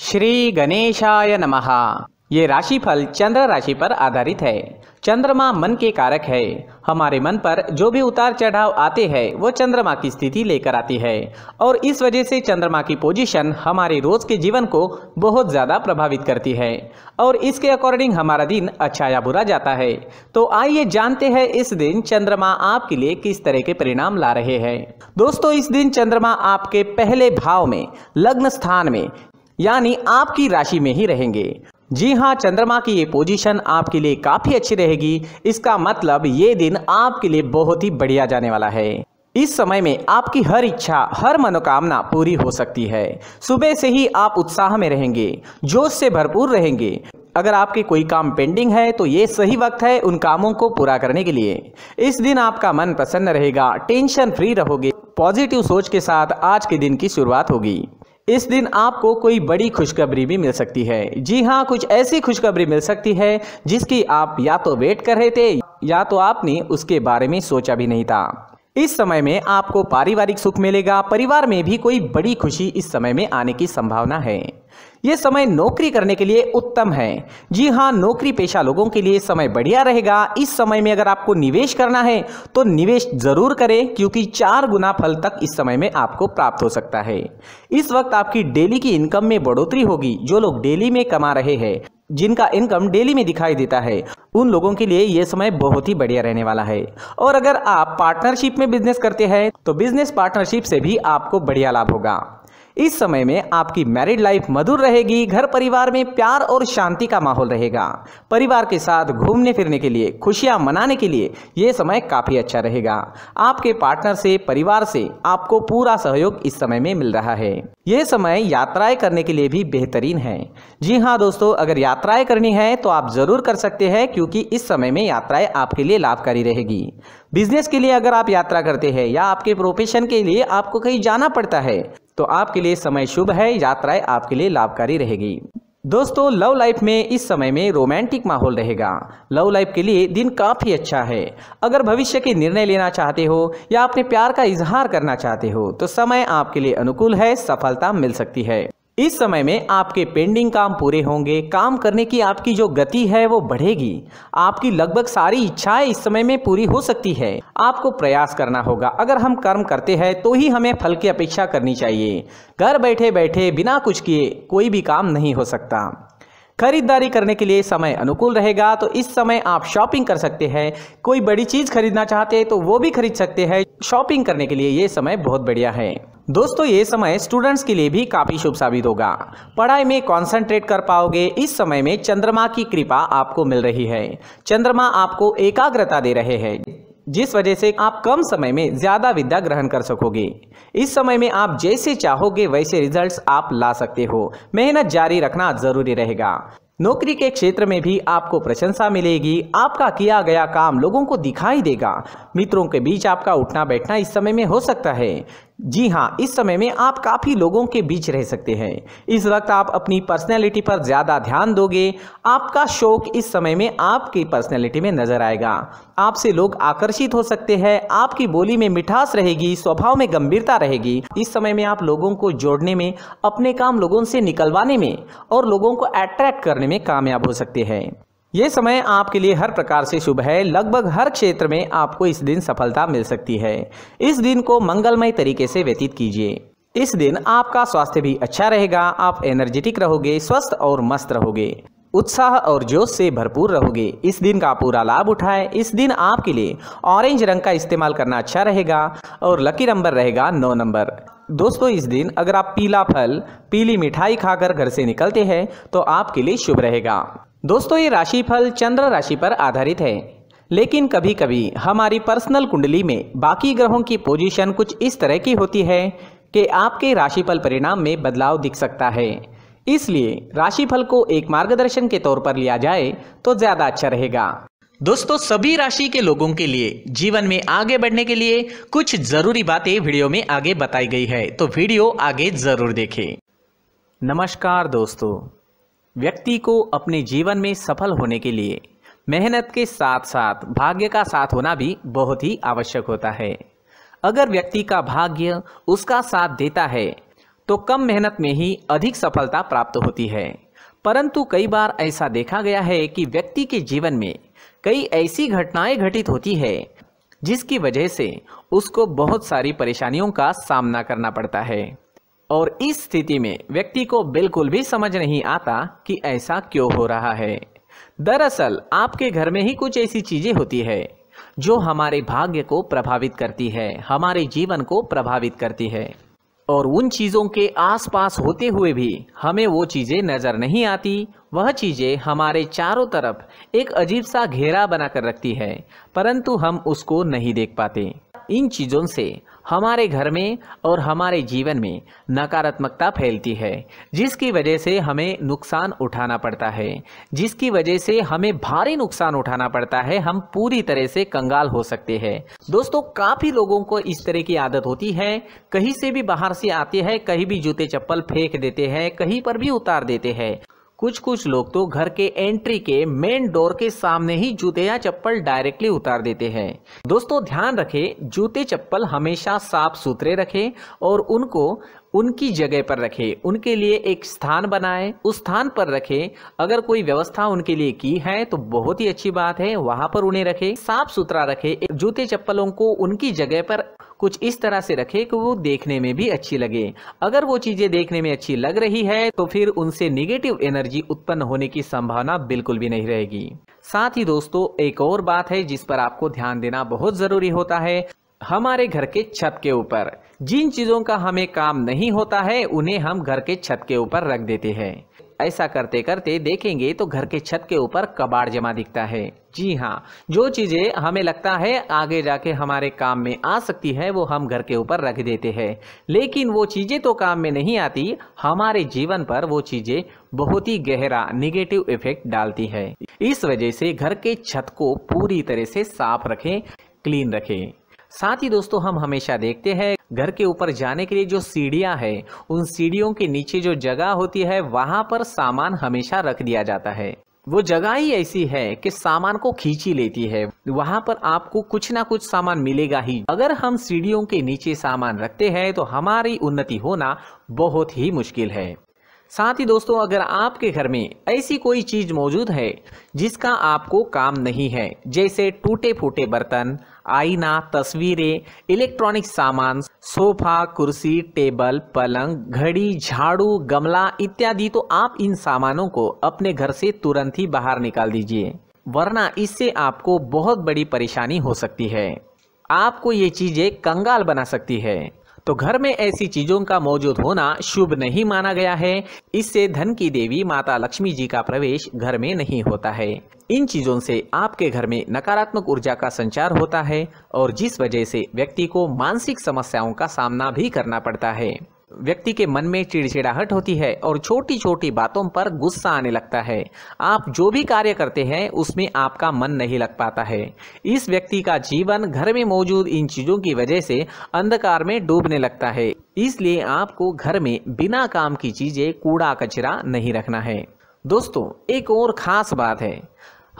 श्री गणेशाय नमः। ये राशिफल चंद्र राशि पर आधारित है। चंद्रमा मन के कारक है। हमारे मन पर जो भी उतार चढ़ाव आते हैं वो चंद्रमा की स्थिति लेकर आती है और इस वजह से चंद्रमा की पोजीशन हमारे रोज के जीवन को बहुत ज़्यादा प्रभावित करती है और इसके अकॉर्डिंग हमारा दिन अच्छा या बुरा जाता है। तो आइए जानते हैं इस दिन चंद्रमा आपके लिए किस तरह के परिणाम ला रहे हैं। दोस्तों, इस दिन चंद्रमा आपके पहले भाव में लग्न स्थान में यानी आपकी राशि में ही रहेंगे। जी हाँ, चंद्रमा की ये पोजीशन आपके लिए काफी अच्छी रहेगी। इसका मतलब ये दिन आपके लिए बहुत ही बढ़िया जाने वाला है। इस समय में आपकी हर इच्छा, हर मनोकामना पूरी हो सकती है। सुबह से ही आप उत्साह में रहेंगे, जोश से भरपूर रहेंगे। अगर आपके कोई काम पेंडिंग है तो ये सही वक्त है उन कामों को पूरा करने के लिए। इस दिन आपका मन प्रसन्न रहेगा, टेंशन फ्री रहोगे। पॉजिटिव सोच के साथ आज के दिन की शुरुआत होगी। इस दिन आपको कोई बड़ी खुशखबरी भी मिल सकती है। जी हाँ, कुछ ऐसी खुशखबरी मिल सकती है जिसकी आप या तो वेट कर रहे थे या तो आपने उसके बारे में सोचा भी नहीं था। इस समय में आपको पारिवारिक सुख मिलेगा। परिवार में भी कोई बड़ी खुशी इस समय में आने की संभावना है। यह समय नौकरी करने के लिए उत्तम है। जी हाँ, नौकरी पेशा लोगों के लिए समय बढ़िया रहेगा। इस समय में अगर आपको निवेश करना है तो निवेश जरूर करें क्योंकि 4 गुना फल तक इस समय में आपको प्राप्त हो सकता है। इस वक्त आपकी डेली की इनकम में बढ़ोतरी होगी। जो लोग डेली में कमा रहे हैं, जिनका इनकम डेली में दिखाई देता है, उन लोगों के लिए यह समय बहुत ही बढ़िया रहने वाला है। और अगर आप पार्टनरशिप में बिजनेस करते हैं तो बिजनेस पार्टनरशिप से भी आपको बढ़िया लाभ होगा। इस समय में आपकी मैरिड लाइफ मधुर रहेगी। घर परिवार में प्यार और शांति का माहौल रहेगा। परिवार के साथ घूमने फिरने के लिए, खुशियां मनाने के लिए यह समय काफी अच्छा रहेगा। आपके पार्टनर से, परिवार से आपको पूरा सहयोग इस समय में मिल रहा है। यह समय यात्राएं करने के लिए भी बेहतरीन है। जी हाँ दोस्तों, अगर यात्राएं करनी है तो आप जरूर कर सकते हैं क्योंकि इस समय में यात्राएं आपके लिए लाभकारी रहेगी। बिजनेस के लिए अगर आप यात्रा करते हैं या आपके प्रोफेशन के लिए आपको कहीं जाना पड़ता है तो आपके लिए समय शुभ है। यात्राएं आपके लिए लाभकारी रहेगी। दोस्तों, लव लाइफ में इस समय में रोमांटिक माहौल रहेगा। लव लाइफ के लिए दिन काफी अच्छा है। अगर भविष्य के निर्णय लेना चाहते हो या अपने प्यार का इजहार करना चाहते हो तो समय आपके लिए अनुकूल है। सफलता मिल सकती है। इस समय में आपके पेंडिंग काम पूरे होंगे। काम करने की आपकी जो गति है वो बढ़ेगी। आपकी लगभग सारी इच्छाएं इस समय में पूरी हो सकती है। आपको प्रयास करना होगा। अगर हम कर्म करते हैं तो ही हमें फल की अपेक्षा करनी चाहिए। घर बैठे बैठे बिना कुछ किए कोई भी काम नहीं हो सकता। खरीदारी करने के लिए समय अनुकूल रहेगा तो इस समय आप शॉपिंग कर सकते हैं। कोई बड़ी चीज खरीदना चाहते हैं तो वो भी खरीद सकते हैं। शॉपिंग करने के लिए ये समय बहुत बढ़िया है। दोस्तों, ये समय स्टूडेंट्स के लिए भी काफी शुभ साबित होगा। पढ़ाई में कंसंट्रेट कर पाओगे। इस समय में चंद्रमा की कृपा आपको मिल रही है। चंद्रमा आपको एकाग्रता दे रहे हैं जिस वजह से आप कम समय में ज्यादा विद्या ग्रहण कर सकोगे। इस समय में आप जैसे चाहोगे वैसे रिजल्ट्स आप ला सकते हो। मेहनत जारी रखना जरूरी रहेगा। नौकरी के क्षेत्र में भी आपको प्रशंसा मिलेगी। आपका किया गया काम लोगों को दिखाई देगा। मित्रों के बीच आपका उठना बैठना इस समय में हो सकता है। जी हाँ, इस समय में आप काफ़ी लोगों के बीच रह सकते हैं। इस वक्त आप अपनी पर्सनैलिटी पर ज़्यादा ध्यान दोगे। आपका शौक इस समय में आपकी पर्सनैलिटी में नजर आएगा। आपसे लोग आकर्षित हो सकते हैं। आपकी बोली में मिठास रहेगी, स्वभाव में गंभीरता रहेगी। इस समय में आप लोगों को जोड़ने में, अपने काम लोगों से निकलवाने में और लोगों को अट्रैक्ट करने में कामयाब हो सकते हैं। ये समय आपके लिए हर प्रकार से शुभ है। लगभग हर क्षेत्र में आपको इस दिन सफलता मिल सकती है। इस दिन को मंगलमय तरीके से व्यतीत कीजिए। इस दिन आपका स्वास्थ्य भी अच्छा रहेगा। आप एनर्जेटिक रहोगे, स्वस्थ और मस्त रहोगे, उत्साह और जोश से भरपूर रहोगे। इस दिन का पूरा लाभ उठाएं। इस दिन आपके लिए ऑरेंज रंग का इस्तेमाल करना अच्छा रहेगा और लकी नंबर रहेगा 9 नंबर। दोस्तों, इस दिन अगर आप पीला फल, पीली मिठाई खाकर घर से निकलते हैं तो आपके लिए शुभ रहेगा। दोस्तों, ये राशिफल चंद्र राशि पर आधारित है, लेकिन कभी कभी हमारी पर्सनल कुंडली में बाकी ग्रहों की पोजीशन कुछ इस तरह की होती है कि आपके राशिफल परिणाम में बदलाव दिख सकता है। इसलिए राशिफल को एक मार्गदर्शन के तौर पर लिया जाए तो ज्यादा अच्छा रहेगा। दोस्तों, सभी राशि के लोगों के लिए जीवन में आगे बढ़ने के लिए कुछ जरूरी बातें वीडियो में आगे बताई गई है, तो वीडियो आगे जरूर देखें। नमस्कार दोस्तों, व्यक्ति को अपने जीवन में सफल होने के लिए मेहनत के साथ साथ भाग्य का साथ होना भी बहुत ही आवश्यक होता है। अगर व्यक्ति का भाग्य उसका साथ देता है तो कम मेहनत में ही अधिक सफलता प्राप्त होती है। परंतु कई बार ऐसा देखा गया है कि व्यक्ति के जीवन में कई ऐसी घटनाएं घटित होती है जिसकी वजह से उसको बहुत सारी परेशानियों का सामना करना पड़ता है, और इस स्थिति में व्यक्ति को बिल्कुल भी समझ नहीं आता कि ऐसा क्यों हो रहा है। दरअसल आपके घर में ही कुछ ऐसी चीजें होती है जो हमारे भाग्य को प्रभावित करती है, हमारे जीवन को प्रभावित करती है, और उन चीज़ों के आसपास होते हुए भी हमें वो चीज़ें नज़र नहीं आती। वह चीज़ें हमारे चारों तरफ एक अजीब सा घेरा बनाकर रखती है, परंतु हम उसको नहीं देख पाते। इन चीज़ों से हमारे घर में और हमारे जीवन में नकारात्मकता फैलती है, जिसकी वजह से हमें नुकसान उठाना पड़ता है, जिसकी वजह से हमें भारी नुकसान उठाना पड़ता है। हम पूरी तरह से कंगाल हो सकते हैं। दोस्तों, काफ़ी लोगों को इस तरह की आदत होती है, कहीं से भी बाहर से आते हैं, कहीं भी जूते चप्पल फेंक देते हैं, कहीं पर भी उतार देते हैं। कुछ लोग तो घर के एंट्री के मेन डोर के सामने ही जूते या चप्पल डायरेक्टली उतार देते हैं। दोस्तों, ध्यान रखें, जूते चप्पल हमेशा साफ सुथरे रखें और उनको उनकी जगह पर रखें। उनके लिए एक स्थान बनाएं, उस स्थान पर रखें। अगर कोई व्यवस्था उनके लिए की है तो बहुत ही अच्छी बात है, वहां पर उन्हें रखें, साफ सुथरा रखें। जूते चप्पलों को उनकी जगह पर कुछ इस तरह से रखें कि वो देखने में भी अच्छी लगे। अगर वो चीजें देखने में अच्छी लग रही है तो फिर उनसे निगेटिव एनर्जी उत्पन्न होने की संभावना बिल्कुल भी नहीं रहेगी। साथ ही दोस्तों, एक और बात है जिस पर आपको ध्यान देना बहुत जरूरी होता है। हमारे घर के छत के ऊपर जिन चीजों का हमें काम नहीं होता है उन्हें हम घर के छत के ऊपर रख देते हैं। ऐसा करते करते देखेंगे तो घर के छत के ऊपर कबाड़ जमा दिखता है। जी हाँ, जो चीजें हमें लगता है आगे जाके हमारे काम में आ सकती है वो हम घर के ऊपर रख देते हैं, लेकिन वो चीजें तो काम में नहीं आती, हमारे जीवन पर वो चीजें बहुत ही गहरा निगेटिव इफेक्ट डालती है। इस वजह से घर के छत को पूरी तरह से साफ रखें, क्लीन रखें। साथ ही दोस्तों, हम हमेशा देखते हैं घर के ऊपर जाने के लिए जो सीढ़ियां हैं, उन सीढ़ियों के नीचे जो जगह होती है वहां पर सामान हमेशा रख दिया जाता है। वो जगह ही ऐसी है कि सामान को खींच ही लेती है, वहां पर आपको कुछ ना कुछ सामान मिलेगा ही। अगर हम सीढ़ियों के नीचे सामान रखते हैं तो हमारी उन्नति होना बहुत ही मुश्किल है। साथ ही दोस्तों, अगर आपके घर में ऐसी कोई चीज मौजूद है जिसका आपको काम नहीं है, जैसे टूटे फूटे बर्तन, आईना, तस्वीरें, इलेक्ट्रॉनिक सामान, सोफा, कुर्सी, टेबल, पलंग, घड़ी, झाड़ू, गमला इत्यादि, तो आप इन सामानों को अपने घर से तुरंत ही बाहर निकाल दीजिए, वरना इससे आपको बहुत बड़ी परेशानी हो सकती है। आपको ये चीजें कंगाल बना सकती है। तो घर में ऐसी चीजों का मौजूद होना शुभ नहीं माना गया है। इससे धन की देवी माता लक्ष्मी जी का प्रवेश घर में नहीं होता है। इन चीजों से आपके घर में नकारात्मक ऊर्जा का संचार होता है और जिस वजह से व्यक्ति को मानसिक समस्याओं का सामना भी करना पड़ता है। व्यक्ति के मन में चिड़चिड़ाहट होती है और छोटी छोटी बातों पर गुस्सा आने लगता है। आप जो भी कार्य करते हैं उसमें आपका मन नहीं लग पाता है। इस व्यक्ति का जीवन घर में मौजूद इन चीजों की वजह से अंधकार में डूबने लगता है। इसलिए आपको घर में बिना काम की चीजें, कूड़ा कचरा नहीं रखना है। दोस्तों, एक और खास बात है,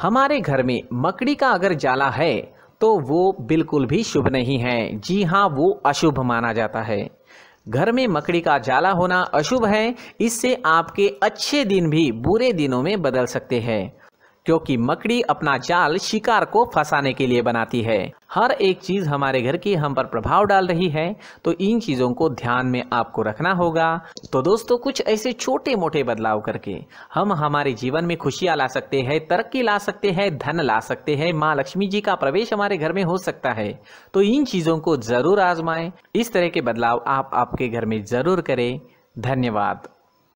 हमारे घर में मकड़ी का अगर जाला है तो वो बिल्कुल भी शुभ नहीं है। जी हाँ, वो अशुभ माना जाता है। घर में मकड़ी का जाला होना अशुभ है। इससे आपके अच्छे दिन भी बुरे दिनों में बदल सकते हैं, क्योंकि मकड़ी अपना जाल शिकार को फंसाने के लिए बनाती है। हर एक चीज हमारे घर की हम पर प्रभाव डाल रही है, तो इन चीजों को ध्यान में आपको रखना होगा। तो दोस्तों, कुछ ऐसे छोटे मोटे बदलाव करके हम हमारे जीवन में खुशियां ला सकते हैं, तरक्की ला सकते हैं, धन ला सकते हैं, माँ लक्ष्मी जी का प्रवेश हमारे घर में हो सकता है। तो इन चीजों को जरूर आजमाएं। इस तरह के बदलाव आप आपके घर में जरूर करें। धन्यवाद।